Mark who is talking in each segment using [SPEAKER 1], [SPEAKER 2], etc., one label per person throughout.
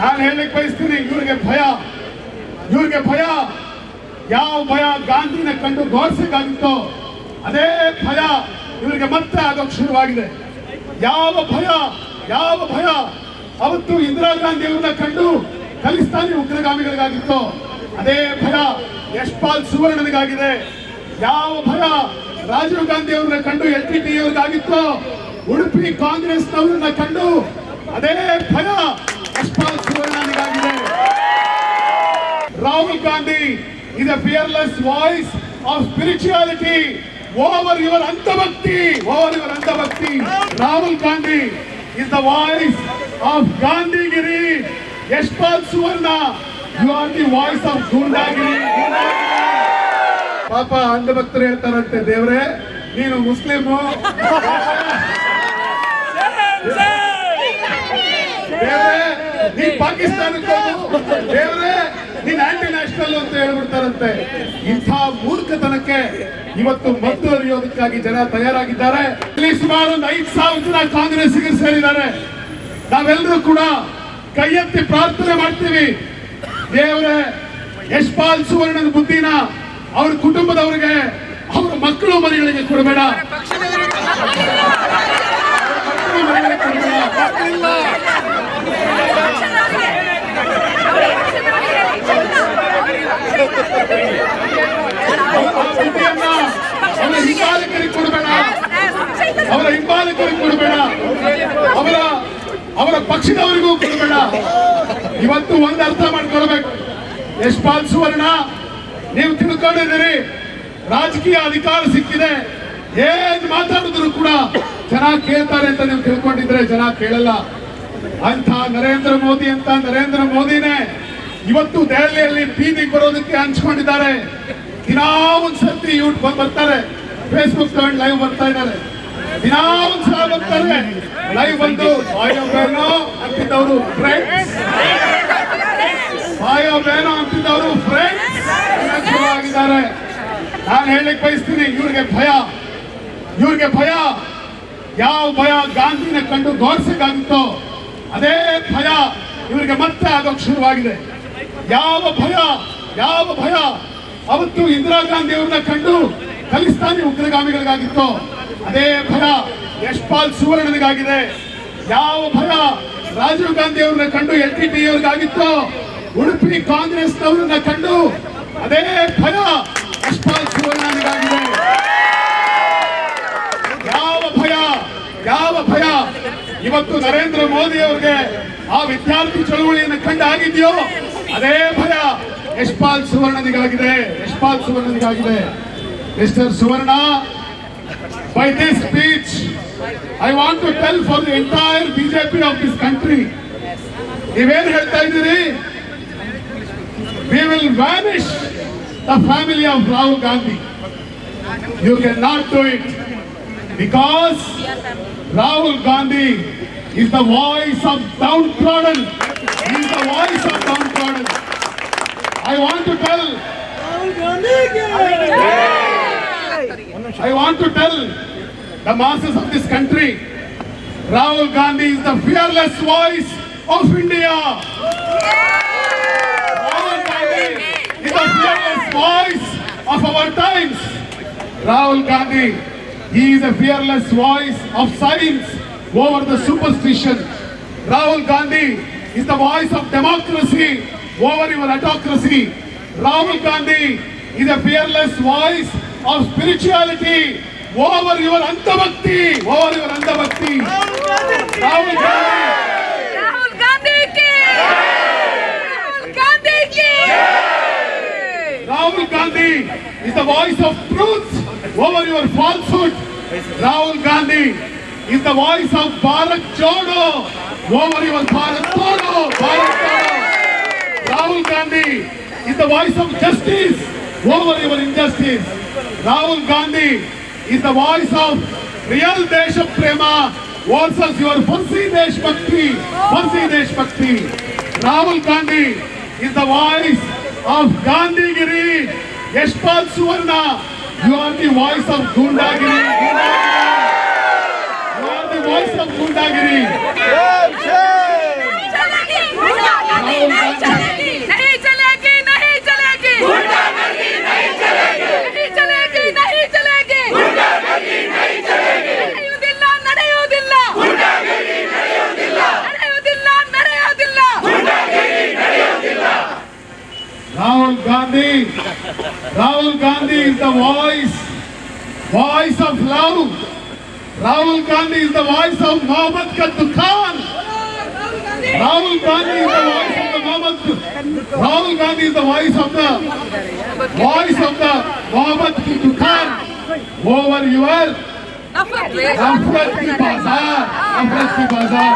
[SPEAKER 1] ನಾನು ಹೇಳಲಿಕ್ಕೆ ಬಯಸ್ತೀನಿ, ಇವ್ರಿಗೆ ಭಯ ಯಾವ ಭಯ ಗಾಂಧಿನ ಕಂಡು ಗೋಡ್ಸೆಗಾಗಿತ್ತೋ ಅದೇ ಭಯ ಇವರಿಗೆ ಮತ್ತೆ ಆಗೋಕ್ ಶುರುವಾಗಿದೆ. ಯಾವ ಭಯ ಅವತ್ತು ಇಂದಿರಾ ಗಾಂಧಿ ಅವ್ರನ್ನ ಕಂಡು ಖಲಿಸ್ತಾನಿ ಉಗ್ರಗಾಮಿಗಳಿಗಾಗಿತ್ತೋ ಅದೇ ಭಯ ಯಶ್ಪಾಲ್ ಸುವರ್ಣನಿಗಾಗಿದೆ. ಯಾವ ಭಯ ರಾಜೀವ್ ಗಾಂಧಿ ಅವ್ರನ್ನ ಕಂಡು LTT ಅವ್ರಿಗಾಗಿತ್ತೋ ಉಡುಪಿ ಕಾಂಗ್ರೆಸ್ನವ್ರನ್ನ ಕಂಡು ಅದೇ ಭಯ Yashpal ಸುವರ್ಣನಿಗಾಗಿದೆ. Rahul Gandhi is a fearless voice of spirituality over your Antavakti. Rahul Gandhi is the voice of Gandhigiri. Yashpal Suvarna, you are the voice of Gundagiri. ಪಾಪ ಅಂಧಭಕ್ತರು ಹೇಳ್ತಾರಂತೆ, ದೇವ್ರೆ ನೀನು ಮುಸ್ಲಿಮು, ದೇವ್ರೆ ನೀ ಪಾಕಿಸ್ತಾನಕ್ಕೆ ಹೋಗು, ದೇವ್ರೆ ನೀನ್ ಆಂಟಿ ನ್ಯಾಷನಲ್ ಅಂತ ಹೇಳ್ಬಿಡ್ತಾರಂತೆ. ಇಂಥ ಮೂರ್ಖತನಕ್ಕೆ ಇವತ್ತು ಮದ್ದು ಹರಿಯೋದಕ್ಕಾಗಿ ಜನ ತಯಾರಾಗಿದ್ದಾರೆ. ಇಲ್ಲಿ ಸುಮಾರು ಒಂದು 5,000 ಜನ ಕಾಂಗ್ರೆಸ್ಸಿಗೆ ಸೇರಿದ್ದಾರೆ. ನಾವೆಲ್ಲರೂ ಕೂಡ ಕೈ ಎತ್ತಿ ಪ್ರಾರ್ಥನೆ ಮಾಡ್ತೀವಿ, ದೇವರೇ ಯಶ್ಪಾಲ್ ಸುವರ್ಣನ ಬುದ್ಧಿನ ಅವ್ರ ಕುಟುಂಬದವರಿಗೆ, ಅವ್ರ ಮಕ್ಕಳು ಮರಿಗಳಿಗೆ ಕೊಡಬೇಡ. ಅವರ ಹಿಂಬಾಲಕರಿಗೆ ಕೊಡಬೇಡ, ಅವರ ಪಕ್ಷದವರಿಗೂ ಕೊಡಬೇಡ. ಇವತ್ತು ಒಂದು ಅರ್ಥ ಮಾಡ್ಕೊಳ್ಬೇಕು, ಯಶ್ಪಾಲ್ ಸುವರ್ಣ ನೀವು ತಿಳ್ಕೊಂಡಿದ್ದೀರಿ, ರಾಜಕೀಯ ಅಧಿಕಾರ ಸಿಕ್ಕಿದೆ, ಏನ್ ಮಾತಾಡಿದ್ರು ಕೂಡ ಜನ ಕೇಳ್ತಾರೆ ಅಂತ ನೀವು ತಿಳ್ಕೊಂಡಿದ್ರೆ ಜನ ಕೇಳಲ್ಲ. ಅಂತ ನರೇಂದ್ರ ಮೋದಿನೇ ಇವತ್ತು ದೆಹಲಿಯಲ್ಲಿ ಬೀದಿಗೆ ಬರೋದಕ್ಕೆ ಹಂಚ್ಕೊಂಡಿದ್ದಾರೆ. ದಿನಾ ಒಂದ್ಸರ್ತಿ ಯೂಟ್ಯೂಬ್ ಬರ್ತಾರೆ, ಫೇಸ್ಬುಕ್ ತಗೊಂಡು ಲೈವ್ ಬರ್ತಾ ಇದ್ದಾರೆ, ದಿನಾ ಒಂದ್ಸಲ ಬರ್ತಾರೆ ಲೈವ್ ಬಂದು ಬಾಯೋ ಬೇನೋ ಅಂತಿದ್ದವರು ಫ್ರೆಂಡ್ಸ್ ಆಗಿದ್ದಾರೆ. ನಾನು ಹೇಳಲಿಕ್ಕೆ ಬಯಸ್ತೀನಿ, ಇವ್ರಿಗೆ ಭಯ ಯಾವ ಭಯ ಗಾಂಧಿನ ಕಂಡು ಗೋಡ್ಸೆಗಾಗಿತ್ತೋ ಅದೇ ಭಯ ಇವರಿಗೆ ಮತ್ತೆ ಆಗೋಕ್ ಶುರುವಾಗಿದೆ. ಯಾವ ಭಯ ಅವತ್ತು ಇಂದಿರಾ ಗಾಂಧಿ ಅವ್ರನ್ನ ಕಂಡು ಖಲಿಸ್ತಾನಿ ಉಗ್ರಗಾಮಿಗಳಿಗಾಗಿತ್ತೋ ಅದೇ ಭಯ ಯಶ್ಪಾಲ್ ಸುವರ್ಣನಿಗಾಗಿದೆ. ಯಾವ ಭಯ ರಾಜೀವ್ ಗಾಂಧಿ ಅವ್ರನ್ನ ಕಂಡು LTT ಅವ್ರಿಗಾಗಿತ್ತೋ ಉಡುಪಿ ಕಾಂಗ್ರೆಸ್ನವ್ರನ್ನ ಕಂಡು ಅದೇ ಭಯ ಯಶ್ಪಾಲ್ ಸುವರ್ಣನಿಗಾಗಿದೆ. ಯಾವ ಭಯ ಇವತ್ತು ನರೇಂದ್ರ ಮೋದಿ ಅವರಿಗೆ ಆ ವಿದ್ಯಾರ್ಥಿ ಚಳವಳಿಯನ್ನು ಕಂಡು ಆಗಿದೆಯೋ ಅದೇ ಭಯ ಯಶ್ಪಾಲ್ ಸುವರ್ಣನಿಗಾಗಿದೆ. Mister Suvarna, by this speech I want to tell for the entire BJP of this country, ನೀವೇನ್ ಹೇಳ್ತಾ ಇದ್ದೀರಿ, we will vanish the family of Rahul Gandhi. You cannot do it because Rahul Gandhi is the voice of downtrodden. He is the voice of downtrodden. I want to tell the masses of this country, Rahul Gandhi is the fearless voice of India. Rahul Gandhi is the fearless voice of our times. Rahul Gandhi, he is a fearless voice of science over the superstition. Rahul Gandhi is the voice of democracy over your autocracy. Rahul Gandhi is a fearless voice of spirituality over your Antavakti. Rahul Gandhi ki Rahul Gandhi is the voice of truth over your falsehood. Rahul Gandhi is the voice of Bharat Jodo over your Bharat Todo. Rahul Gandhi is the voice of justice over your injustice. Rahul Gandhi is the voice of real Desha Prema versus your Farsi Desh Bhakti. Rahul Gandhi is the voice of Gandhigiri. Yashpal Suvarna, you are the voice of Gundagiri. You are the voice of Gundagiri. Gandhi. Rahul Gandhi is the voice of love. Rahul Gandhi is the voice of Mohammed ka Dukaan. Rahul Gandhi is the voice of the Rahul Gandhi is the voice of the Mohammed ki Dukaan over your नफरत की बाजार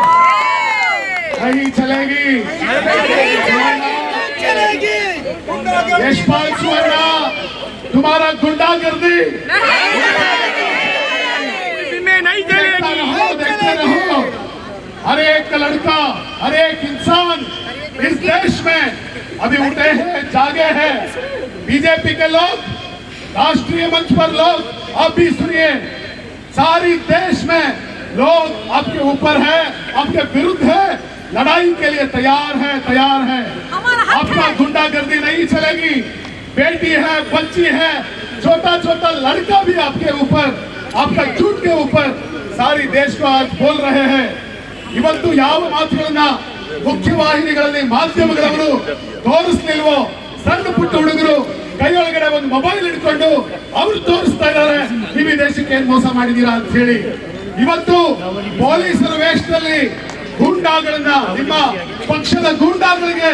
[SPEAKER 1] नहीं चलेगी। यशपाल सुवर्णा तुम्हारा गुंडागर्दी देखते रहो। हर एक लड़का, हर एक इंसान इस देश में अभी उठे हैं, जागे हैं। बीजेपी के लोग, राष्ट्रीय मंच पर लोग, अब भी सुनिए, सारी देश में लोग आपके ऊपर है, आपके विरुद्ध है, लड़ाई के लिए तैयार है। आपका गुंडागर्दी नहीं चलेगी। बेटी है, बच्ची है, छोटा लड़का भी आपके ऊपर, आपका झूठ के ऊपर सारी देश को आज बोल रहे हैं। ಇವತ್ತು ಯಾವ ಮಾತುಗಳನ್ನ ಮುಖ್ಯವಾಹಿನಿಗಳಲ್ಲಿ ಮಾಧ್ಯಮಗಳವರು ತೋರಿಸ್ಲಿಲ್ವೋ, ಸಣ್ಣ ಪುಟ್ಟ ಹುಡುಗರು ಕೈಯೊಳಗಡೆ ಒಂದು ಮೊಬೈಲ್ ಇಟ್ಕೊಂಡು ಅವರು ತೋರಿಸ್ತಾ ಇದ್ದಾರೆ, ನೀವು ದೇಶಕ್ಕೆ ಏನ್ ಮೋಸ ಮಾಡಿದೀರಾ ಅಂತ ಹೇಳಿ. ಇವತ್ತು ಪೊಲೀಸರ ವೇಷದಲ್ಲಿ ಗೂಂಡಾಗಳನ್ನ, ನಿಮ್ಮ ಪಕ್ಷದ ಗೂಂಡಾಗಳಿಗೆ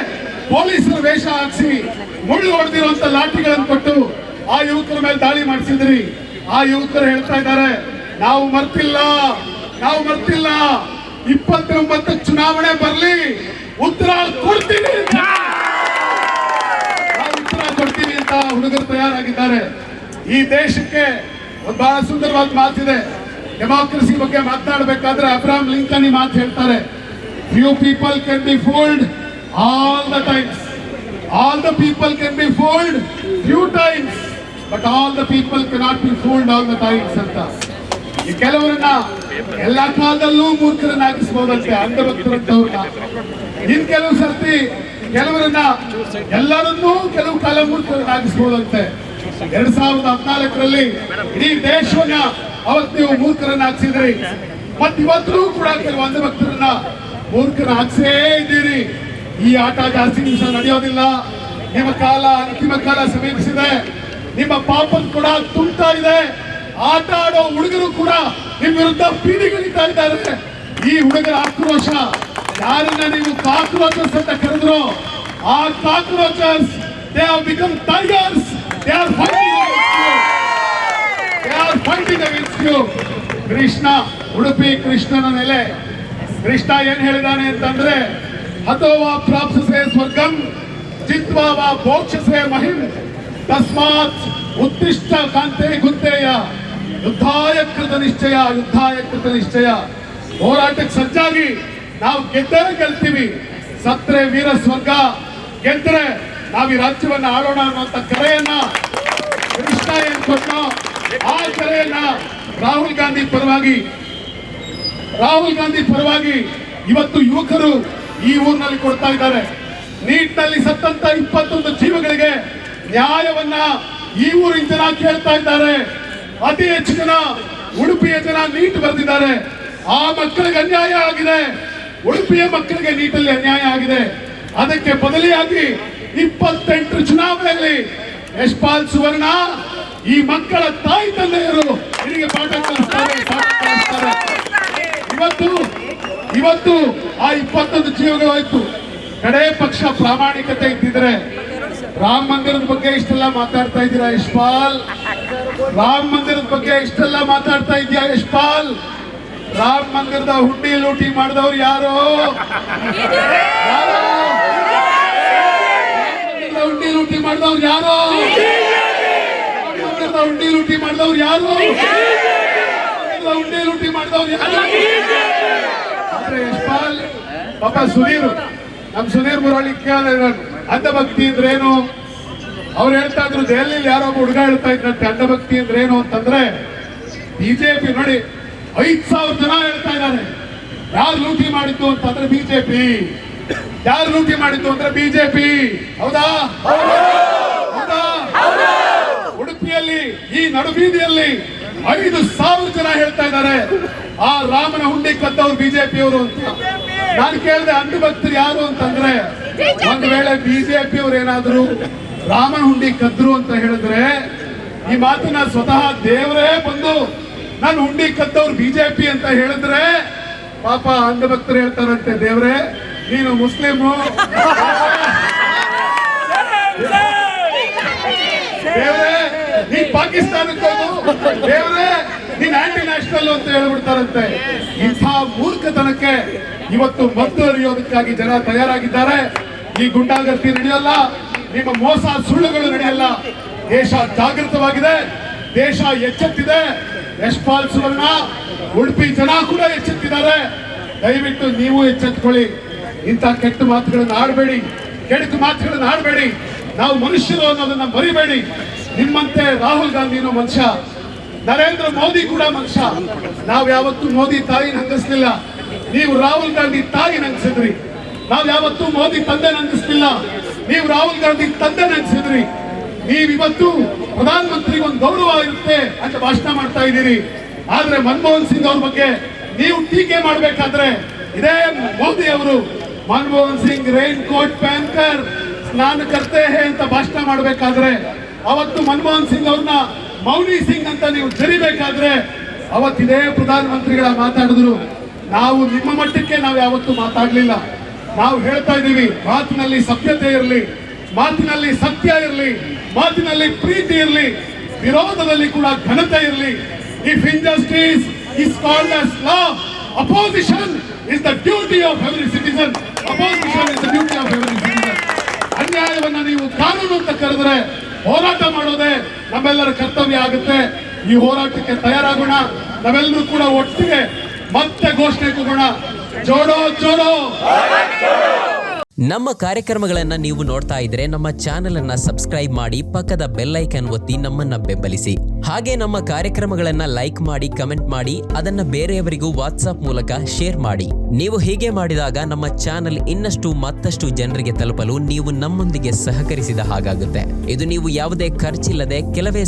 [SPEAKER 1] ಪೊಲೀಸರ ವೇಷ ಹಾಕಿಸಿ ಮುಳ್ಳು ಹೊಡೆದಿರುವಂತ ಲಾಠಿಗಳನ್ನು ಕೊಟ್ಟು ಆ ಯುವಕರ ಮೇಲೆ ದಾಳಿ ಮಾಡಿಸಿದ್ರಿ. ಆ ಯುವಕರು ಹೇಳ್ತಾ ಇದ್ದಾರೆ, ನಾವು ಮರ್ತಿಲ್ಲ, 29 ಚುನಾವಣೆ ಬರಲಿ, ಉತ್ತರ ಕೊಡ್ತೀವಿ ಅಂತ ಹುಡುಗರು ತಯಾರಾಗಿದ್ದಾರೆ. ಈ ದೇಶಕ್ಕೆ ಒಂದು ಬಹಳ ಸುಂದರವಾದ ಮಾತಿದೆ. ಡೆಮಾಕ್ರಸಿ ಬಗ್ಗೆ ಮಾತನಾಡಬೇಕಾದ್ರೆ ಅಬ್ರಹಾಂ ಲಿಂಕನ್ ಈ ಮಾತು ಹೇಳ್ತಾರೆ, few people can be fooled all the times, all the people can be fooled few times, but all the people cannot be fooled all the times ಅಂತ. ಈ ಕೆಲವರನ್ನ ಎಲ್ಲಾ ಕಾಲದಲ್ಲೂ ಮೂರ್ಖರನ್ನಾಗಿಸಬಹುದಂತೆ, ಅಂಧಭಕ್ತರಂತವ್ರನ್ನ. ಇನ್ ಕೆಲವು ಸರ್ತಿ ಕೆಲವರನ್ನ ಎಲ್ಲರನ್ನೂ ಕೆಲವು ಕಾಲ ಮೂರ್ಖರನ್ನಾಗಿಸಬಹುದಂತೆ. 2014ರಲ್ಲಿ ಇಡೀ ದೇಶವನ್ನ ಅವತ್ತು ನೀವು ಮೂರ್ಖರನ್ನಾಗಿಸಿದ್ರಿ. ಇವತ್ತು ಕೂಡ ಕೆಲವು ಅಂಧಭಕ್ತರನ್ನ ಮೂರ್ಖರಾಗಿಸೇ ಇದ್ದೀರಿ. ಈ ಆಟ ಜಾಸ್ತಿ ನಿಮಿಷ ನಡೆಯೋದಿಲ್ಲ. ನಿಮ್ಮ ಕಾಲ, ಅಂತಿಮ ಕಾಲ ಸಮೀಪಿಸಿದೆ. ನಿಮ್ಮ ಪಾಪನ್ ಕೂಡ ತುಂಬ್ತಾ ಇದೆ. ಆಟ ಆಡೋ ಹುಡುಗರು ಕೂಡ ನಿಮ್ಮ ವಿರುದ್ಧ ಬೀದಿಗಿಳಿತಾ ಇದ್ದಾರೆ. ಈ ಹುಡುಗರ ಆಕ್ರೋಶ, ಯಾರನ್ನ ನೀವು ಕಾಕ್ರೋಚಸ್ ಅಂತ ಕರೆದ್ರು, ಆ cockroaches they have become tigers. They are fighting against you. Krishna, Udupi ಕೃಷ್ಣನ ನೆಲೆ. ಕೃಷ್ಣ ಏನ್ ಹೇಳಿದಾನೆ ಅಂತಂದ್ರೆ, ಹತೋವಾ ಪ್ರಾಪ್ಸಸೆ ಸ್ವರ್ಗಂ ಜಿತ್ವಾ ವಾ ಭೋಕ್ಷಸೆ ಮಹಿಂ ತಸ್ಮಾತ್ ಉತ್ತಿಷ್ಠ ಕಾಂತೆ ಗುಂತೆಯ ಯುದ್ಧಾಯ ಕೃತ ನಿಶ್ಚಯ. ಹೋರಾಟಕ್ಕೆ ಸಜ್ಜಾಗಿ, ನಾವು ಗೆಲ್ತೀವಿ. ಸತ್ರೆ ವೀರ ಸ್ವರ್ಗ, ಗೆದ್ರೆ ನಾವು ಈ ರಾಜ್ಯವನ್ನ ಆಳೋಣ ಅನ್ನುವಂತ ಕರೆಯನ್ನ ಕೃಷ್ಣ ಏನ್ ಕೊಟ್ಟೋ, ಆ ಕರೆಯನ್ನ ರಾಹುಲ್ ಗಾಂಧಿ ಪರವಾಗಿ ಇವತ್ತು ಯುವಕರು ಈ ಊರಿನಲ್ಲಿ ಕೊಡ್ತಾ ಇದ್ದಾರೆ. ನೀಟ್ನಲ್ಲಿ ಸತ್ತಂತ 21 ಜೀವಗಳಿಗೆ ನ್ಯಾಯವನ್ನ ಈ ಊರಿನ ಜನ ಕೇಳ್ತಾ ಇದ್ದಾರೆ. ಅತಿ ಹೆಚ್ಚು ಜನ ಉಡುಪಿಯ ಜನ ನೀಟ್ ಬರೆದಿದ್ದಾರೆ. ಆ ಮಕ್ಕಳಿಗೆ ಅನ್ಯಾಯ ಆಗಿದೆ. ಉಡುಪಿಯ ಮಕ್ಕಳಿಗೆ ನೀಟಲ್ಲಿ ಅನ್ಯಾಯ ಆಗಿದೆ. ಅದಕ್ಕೆ ಬದಲಿಯಾಗಿ 28 ಚುನಾವಣೆಯಲ್ಲಿ ಯಶಪಾಲ್ ಸುವರ್ಣ ಈ ಮಕ್ಕಳ ತಾಯಿ ತಂದೆಯರು ನಿನಗೆ ಪಾಠ ಕಲಿಸ್ತಾರೆ. ಇವತ್ತು ಆ 21 ಜೀವಗಳು ಹೋಯ್ತು. ಕಡೆ ಪಕ್ಷ ಪ್ರಾಮಾಣಿಕತೆ ಇದ್ದಿದ್ರೆ ರಾಮ ಮಂದಿರದ ಬಗ್ಗೆ ಇಷ್ಟೆಲ್ಲ ಮಾತಾಡ್ತಾ ಇದ್ದೀರಾ ಯಶಪಾಲ್? ರಾಮ ಮಂದಿರದ ಬಗ್ಗೆ ಇಷ್ಟೆಲ್ಲ ಮಾತಾಡ್ತಾ ಇದೆಯಾ ಯಶಪಾಲ್? ರಾಮ ಮಂದಿರದ ಹುಂಡಿ ಲೂಟಿ ಮಾಡಿದವ್ರು ಯಾರು? ಹುಂಡಿ ಲೂಟಿ ಮಾಡಿದವ್ರು ಯಾರು? ಹುಂಡಿ ಲೂಟಿ ಮಾಡಿದವ್ರು ಯಾರು? ಹುಂಡಿ ಲೂಟಿ ಮಾಡಿದವ್ರು ಯಾರು? ಆದ್ರೆ ಯಶಪಾಲ್, ಪಾಪ ಸುಧೀರ್ ಮುರಳಿ ಕೇಳಿದ್ರು, ಅಂಧಭಕ್ತಿ ಅಂದ್ರೇನು? ಅವ್ರು ಹೇಳ್ತಾ ಇದ್ರು, ದೆಹಲಿಯಲ್ಲಿ ಯಾರೋ ಹುಡುಗ ಹೇಳ್ತಾ ಇದ್ರಂತೆ ಅಂಧಭಕ್ತಿ ಅಂದ್ರೇನು ಅಂತಂದ್ರೆ, ಬಿಜೆಪಿ ನೋಡಿ 5,000 ಜನ ಹೇಳ್ತಾ ಇದ್ದಾರೆ. ಯಾರು ಲೂಟಿ ಮಾಡಿದ್ದು ಅಂತಂದ್ರೆ ಬಿಜೆಪಿ. ಯಾರು ಲೂಟಿ ಮಾಡಿದ್ದು ಅಂದ್ರೆ ಬಿಜೆಪಿ. ಹೌದಾ? ಉಡುಪಿಯಲ್ಲಿ ಈ ನಡುಬೀದಿಯಲ್ಲಿ 5,000 ಜನ ಹೇಳ್ತಾ ಇದ್ದಾರೆ ಆ ರಾಮನ ಹುಂಡಿ ಕದ್ದವ್ರು ಬಿಜೆಪಿಯವರು ಅಂತ. ನಾನು ಕೇಳಿದೆ ಅಂಧಭಕ್ತರು ಯಾರು ಅಂತಂದ್ರೆ, ಒಂದ್ ವೇಳೆ ಬಿಜೆಪಿಯವರು ಏನಾದ್ರು ರಾಮನ ಹುಂಡಿ ಕದ್ರು ಅಂತ ಹೇಳಿದ್ರೆ ಈ ಮಾತನ್ನ ಸ್ವತಃ ದೇವರೇ ಬಂದು ನಾನು ಹುಂಡಿ ಕದ್ದವ್ರು ಬಿಜೆಪಿ ಅಂತ ಹೇಳಿದ್ರೆ ಪಾಪ ಅಂಧಭಕ್ತರು ಹೇಳ್ತಾರಂತೆ, ದೇವ್ರೆ ನೀನು ಮುಸ್ಲಿಮು, ದೇವ್ರೆ ನೀನ್ ಪಾಕಿಸ್ತಾನಕ್ಕೆ ಹೋಗು, ದೇವ್ರೆ ನೀನ್ ಆಂಟಿ ನ್ಯಾಷನಲ್ ಅಂತ ಹೇಳ್ಬಿಡ್ತಾರಂತೆ. ಇಂಥ ಮೂರ್ಖತನಕ್ಕೆ ಇವತ್ತು ಮದ್ದು ಅರಿಯೋದಕ್ಕಾಗಿ ಜನ ತಯಾರಾಗಿದ್ದಾರೆ. ಈ ಗುಂಡಾಗರ್ತಿ ನಡೆಯಲ್ಲ, ನಿಮ್ಮ ಮೋಸ ಸುಳ್ಳುಗಳು ನಡೆಯಲ್ಲ. ದೇಶ ಜಾಗೃತವಾಗಿದೆ, ದೇಶ ಎಚ್ಚೆತ್ತಿದೆ. ಯಶ್ಪಾಲ್ ಸುವರ್ಣ, ಉಡುಪಿ ಜನ ಕೂಡ ಎಚ್ಚೆತ್ತಿದ್ದಾರೆ. ದಯವಿಟ್ಟು ನೀವು ಎಚ್ಚೆತ್ಕೊಳ್ಳಿ. ಇಂಥ ಕೆಟ್ಟ ಮಾತುಗಳನ್ನು ಆಡಬೇಡಿ, ಕೆಡುಕು ಮಾತುಗಳನ್ನು ಆಡಬೇಡಿ. ನಾವು ಮನುಷ್ಯರು ಅನ್ನೋದನ್ನ ಮರಿಬೇಡಿ. ನಿಮ್ಮಂತೆ ರಾಹುಲ್ ಗಾಂಧಿನೂ ಮನುಷ್ಯ, ನರೇಂದ್ರ ಮೋದಿ ಕೂಡ ಮನುಷ್ಯ. ನಾವು ಯಾವತ್ತೂ ಮೋದಿ ತಾಯಿ ನಂಗಿಸ್ಲಿಲ್ಲ, ನೀವು ರಾಹುಲ್ ಗಾಂಧಿ ತಾಯಿ ನಂಗಿಸಿದ್ರಿ. ನಾವು ಯಾವತ್ತೂ ಮೋದಿ ತಂದೆ ನಂಗಿಸ್ಲಿಲ್ಲ, ನೀವು ರಾಹುಲ್ ಗಾಂಧಿ ತಂದೆ ನಂಗಿಸಿದ್ರಿ. ನೀವಿವತ್ತು ಪ್ರಧಾನ ಮಂತ್ರಿಗೆ ಒಂದು ಗೌರವ ಇರುತ್ತೆ ಅಂತ ಭಾಷಣ ಮಾಡ್ತಾ ಇದ್ದೀರಿ. ಆದ್ರೆ ಮನಮೋಹನ್ ಸಿಂಗ್ ಅವ್ರ ಬಗ್ಗೆ ನೀವು ಟೀಕೆ ಮಾಡಬೇಕಾದ್ರೆ ಇದೇ ಮೋದಿ ಅವರು ಮನಮೋಹನ್ ಸಿಂಗ್ ರೈನ್ ಕೋಟ್ ಪ್ಯಾನ್ಕರ್ ಸ್ನಾನ ಕರ್ತೆ ಹೇ ಅಂತ ಭಾಷಣ ಮಾಡಬೇಕಾದ್ರೆ, ಅವತ್ತು ಮನಮೋಹನ್ ಸಿಂಗ್ ಅವ್ರನ್ನ ಮೌನಿ ಸಿಂಗ್ ಅಂತ ನೀವು ಜರಿಬೇಕಾದ್ರೆ ಅವತ್ತಿದೇ ಪ್ರಧಾನ ಮಂತ್ರಿಗಳ ಮಾತಾಡಿದ್ರು. ನಾವು ನಿಮ್ಮ ಮಟ್ಟಕ್ಕೆ ನಾವು ಯಾವತ್ತೂ ಮಾತಾಡ್ಲಿಲ್ಲ. ನಾವು ಹೇಳ್ತಾ ಇದ್ದೀವಿ, ಮಾತಿನಲ್ಲಿ ಸಭ್ಯತೆ ಇರಲಿ, ಮಾತಿನಲ್ಲಿ ಸತ್ಯ ಇರಲಿ, ಮಾತಿನಲ್ಲಿ ಪ್ರೀತಿ ಇರಲಿ, ವಿರೋಧದಲ್ಲಿ ಕೂಡ ಘನತೆ ಇರಲಿ. If injustice is called as law, opposition is the duty of every citizen. Opposition is the duty of every citizen. ಅನ್ಯಾಯವನ್ನ ನೀವು ಕಾನೂನು ಅಂತ ಕರೆದ್ರೆ ಹೋರಾಟ ಮಾಡೋದೇ ನಮ್ಮೆಲ್ಲರ ಕರ್ತವ್ಯ ಆಗುತ್ತೆ. ಈ ಹೋರಾಟಕ್ಕೆ ತಯಾರಾಗೋಣ. ನಾವೆಲ್ಲರೂ ಕೂಡ ಒಟ್ಟಿಗೆ ಮತ್ತೆ ಘೋಷಣೆ ಕೂಗೋಣ, ಜೋಡೋ ಜೋಡೋ.
[SPEAKER 2] ನಮ್ಮ ಕಾರ್ಯಕ್ರಮಗಳನ್ನು ನೀವು ನೋಡ್ತಾ ಇದ್ರೆ ನಮ್ಮ ಚಾನೆಲ್ ಅನ್ನ ಸಬ್ಸ್ಕ್ರೈಬ್ ಮಾಡಿ, ಪಕ್ಕದ ಬೆಲ್ ಐಕಾನ್ ಒತ್ತಿ ನಮ್ಮನ್ನ ಬೆಂಬಲಿಸಿ. ಹಾಗೆ ನಮ್ಮ ಕಾರ್ಯಕ್ರಮಗಳನ್ನ ಲೈಕ್ ಮಾಡಿ, ಕಮೆಂಟ್ ಮಾಡಿ, ಅದನ್ನ ಬೇರೆಯವರಿಗೂ ವಾಟ್ಸ್ಆಪ್ ಮೂಲಕ ಶೇರ್ ಮಾಡಿ. ನೀವು ಹೀಗೆ ಮಾಡಿದಾಗ ನಮ್ಮ ಚಾನೆಲ್ ಇನ್ನಷ್ಟು ಮತ್ತಷ್ಟು ಜನರಿಗೆ ತಲುಪಲು ನೀವು ನಮ್ಮೊಂದಿಗೆ ಸಹಕರಿಸಿದ ಹಾಗಾಗುತ್ತೆ. ಇದು ನೀವು ಯಾವುದೇ ಖರ್ಚಿಲ್ಲದೆ ಕೆಲವೇ